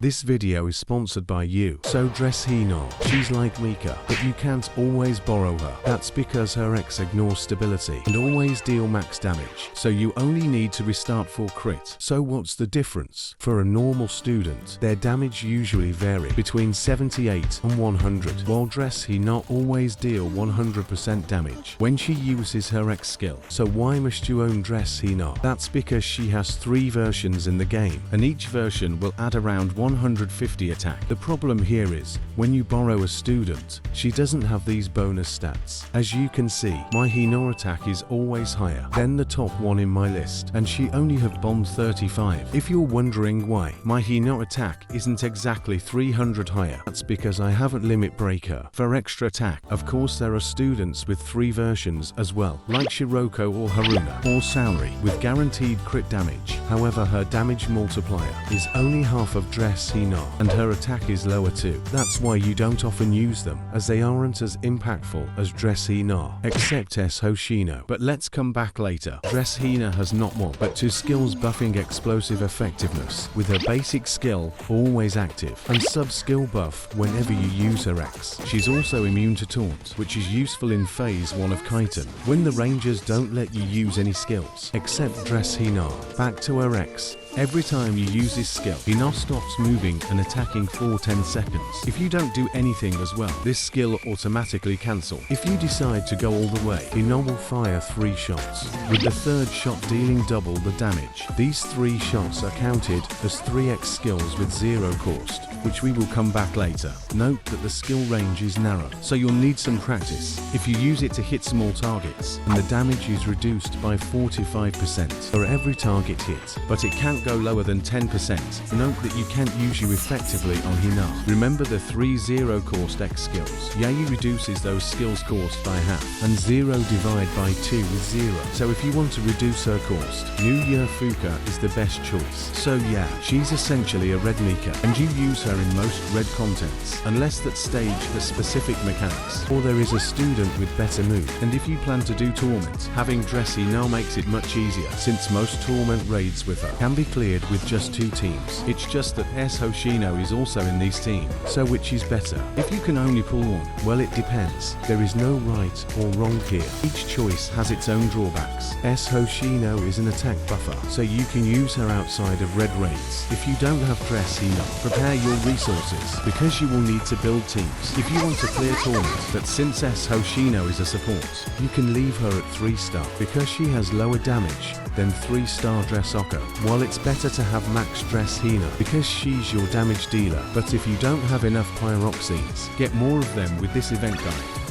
This video is sponsored by you. So Dress Hina, she's like Mika, but you can't always borrow her. That's because her ex ignores stability and always deal max damage. So you only need to restart for crit. So what's the difference? For a normal student, their damage usually vary between 78 and 100, while Dress Hina always deal 100% damage when she uses her X skill. So why must you own Dress Hina? That's because she has 3 versions in the game, and each version will add around 150 attack. The problem here is, when you borrow a student, she doesn't have these bonus stats. As you can see, my Hina attack is always higher than the top one in my list, and she only have bomb 35. If you're wondering why my Hina attack isn't exactly 300 higher, that's because I haven't limit break her for extra attack. Of course, there are students with 3 versions as well, like Shiroko or Haruna or Saori, with guaranteed crit damage. However, her damage multiplier is only half of Dress Hina, and her attack is lower too. That's why you don't often use them, as they aren't as impactful as Dress Hina, except S Hoshino. But let's come back later. Dress Hina has not one, but 2 skills buffing explosive effectiveness, with her basic skill always active, and sub-skill buff whenever you use her X. She's also immune to taunt, which is useful in phase 1 of Kaiten, when the rangers don't let you use any skills, except Dress Hina. Back to her X. Every time you use this skill, Hina stops moving and attacking for 10 seconds. If you don't do anything as well, this skill automatically cancels. If you decide to go all the way, Hina will fire 3 shots, with the 3rd shot dealing double the damage. These 3 shots are counted as 3x skills with 0 cost, which we will come back later. Note that the skill range is narrow, so you'll need some practice. If you use it to hit small targets, and the damage is reduced by 45% for every target hit, but it can't go lower than 10%. Note that you can't use you effectively on Hina. Remember the 3 0 cost X skills. Yayu reduces those skills cost by half, and 0 divide by 2 is 0. So if you want to reduce her cost, New Year Fuka is the best choice. So yeah, she's essentially a red Mika, and you use her in most red contents, unless that stage for specific mechanics, or there is a student with better mood. And if you plan to do Torment, having Dress Hina makes it much easier, since most Torment raids with her can be cleared with just 2 teams. It's just that S Hoshino is also in these teams, so which is better? If you can only pull one, well, it depends. There is no right or wrong here. Each choice has its own drawbacks. S Hoshino is an attack buffer, so you can use her outside of red raids. If you don't have Dress Hina, prepare your resources, because you will need to build teams if you want to clear Torment. But since S Hoshino is a support, you can leave her at 3-star, because she has lower damage than 3-star Dress Oka, while it's better to have max Dress Hina because she's your damage dealer. But if you don't have enough pyroxenes, get more of them with this event guide.